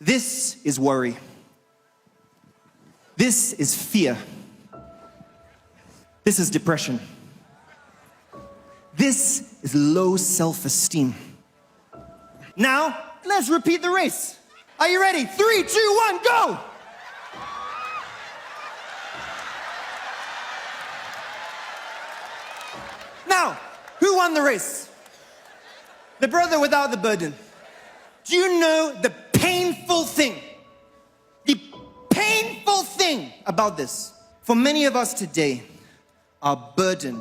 This is worry. This is fear. This is depression. This is low self-esteem. Now, let's repeat the race. Are you ready? 3, 2, 1, go! Now, who won the race? The brother without the burden. Do you know the painful thing? The painful thing about this. For many of us today, our burden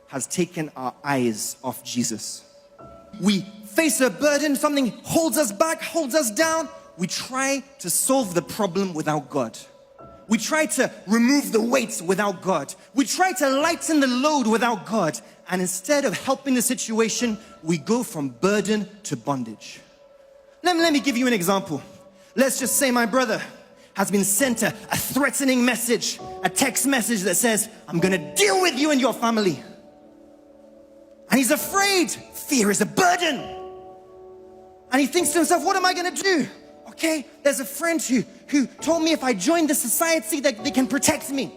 has taken our eyes off Jesus. We face a burden, something holds us back, holds us down. We try to solve the problem without God. We try to remove the weights without God. We try to lighten the load without God. And instead of helping the situation, we go from burden to bondage. Let me give you an example. Let's just say my brother has been sent a threatening message, a text message that says, I'm gonna deal with you and your family. And he's afraid. Fear is a burden. And he thinks to himself, what am I gonna do? Okay, there's a friend who told me if I join the society that they can protect me.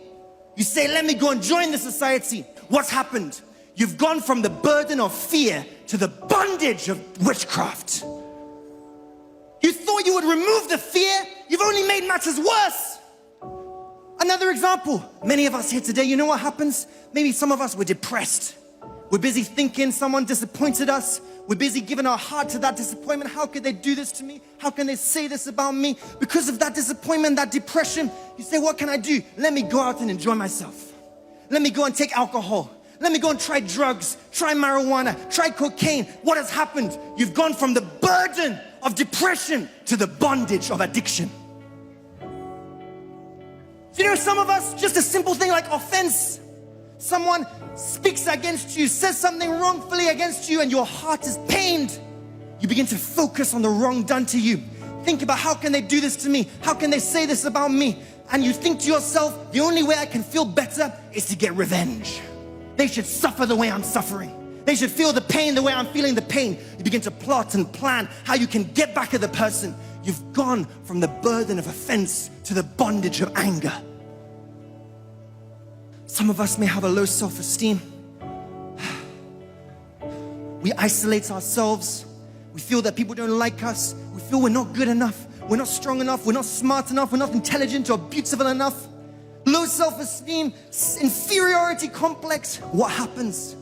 You say, let me go and join the society. What's happened? You've gone from the burden of fear to the bondage of witchcraft. You thought you would remove the fear, you've only made matters worse. Another example, many of us here today, you know what happens? Maybe some of us were depressed. We're busy thinking someone disappointed us. We're busy giving our heart to that disappointment. How could they do this to me? How can they say this about me? Because of that disappointment, that depression, you say, what can I do? Let me go out and enjoy myself. Let me go and take alcohol. Let me go and try drugs, try marijuana, try cocaine. What has happened? You've gone from the burden of depression to the bondage of addiction. You know, some of us, just a simple thing like offense. Someone speaks against you, says something wrongfully against you, and your heart is pained. You begin to focus on the wrong done to you. Think about, how can they do this to me? How can they say this about me? And you think to yourself, the only way I can feel better is to get revenge. They should suffer the way I'm suffering. They should feel the pain the way I'm feeling the pain. You begin to plot and plan how you can get back at the person. You've gone from the burden of offense to the bondage of anger. Some of us may have a low self-esteem. We isolate ourselves. We feel that people don't like us. We feel we're not good enough. We're not strong enough. We're not smart enough. We're not intelligent or beautiful enough. Low self-esteem, inferiority complex. What happens?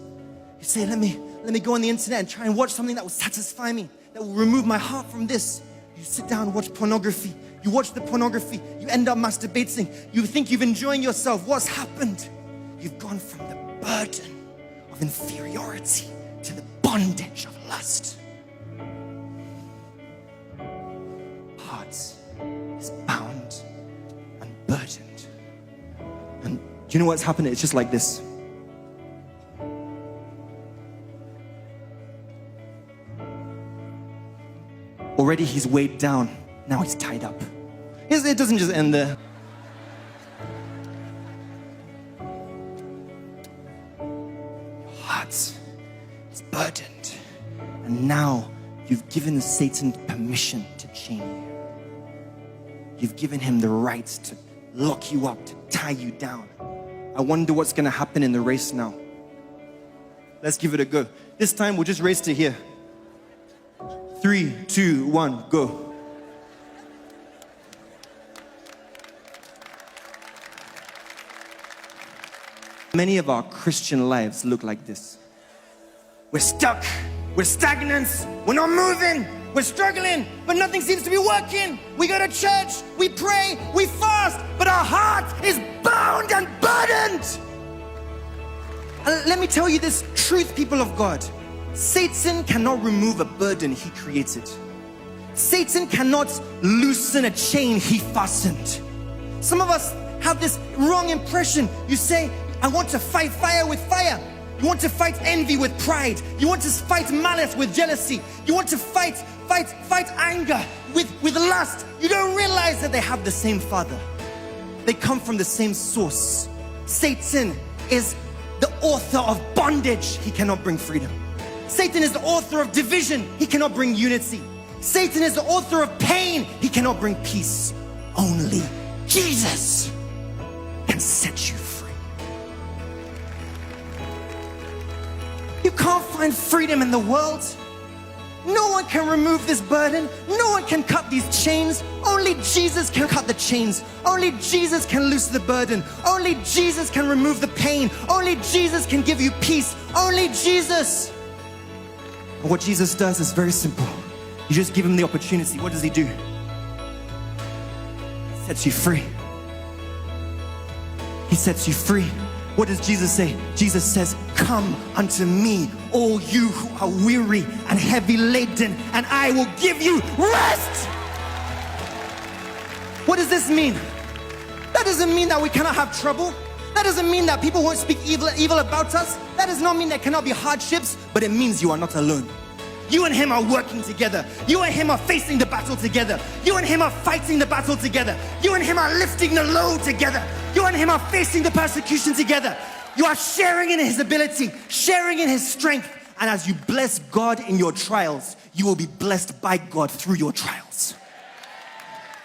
You say, let me go on the internet and try and watch something that will satisfy me, that will remove my heart from this. You sit down and watch pornography. You watch the pornography. You end up masturbating. You think you're enjoying yourself. What's happened? You've gone from the burden of inferiority to the bondage of lust. Heart is bound and burdened. And do you know what's happened? It's just like this. Already he's weighed down. Now he's tied up. It doesn't just end there. It's burdened, and now you've given Satan permission to chain you. You've given him the right to lock you up, to tie you down. I wonder what's going to happen in the race now. Let's give it a go. This time we'll just race to here. 3, 2, 1, go. Many of our Christian lives look like this. We're stuck, we're stagnant, we're not moving, we're struggling, but nothing seems to be working. We go to church, we pray, we fast, but our heart is bound and burdened. And let me tell you this truth, people of God. Satan cannot remove a burden he created. Satan cannot loosen a chain he fastened. Some of us have this wrong impression. You say, I want to fight fire with fire. You want to fight envy with pride. You want to fight malice with jealousy. You want to fight anger with lust. You don't realize that they have the same father. They come from the same source. Satan is the author of bondage. He cannot bring freedom. Satan is the author of division. He cannot bring unity. Satan is the author of pain. He cannot bring peace. Only Jesus can set you free. You can't find freedom in the world. No one can remove this burden. No one can cut these chains. Only Jesus can cut the chains. Only Jesus can loose the burden. Only Jesus can remove the pain. Only Jesus can give you peace. Only Jesus. And what Jesus does is very simple. You just give him the opportunity. What does he do? He sets you free. He sets you free. What does Jesus say? Jesus says, come unto me, all you who are weary and heavy laden, and I will give you rest. What does this mean? That doesn't mean that we cannot have trouble. That doesn't mean that people won't speak evil about us. That does not mean there cannot be hardships, but it means you are not alone. You and him are working together. You and him are facing the battle together. You and him are fighting the battle together. You and him are lifting the load together. You and him are facing the persecution together. You are sharing in his ability, sharing in his strength. And as you bless God in your trials, you will be blessed by God through your trials.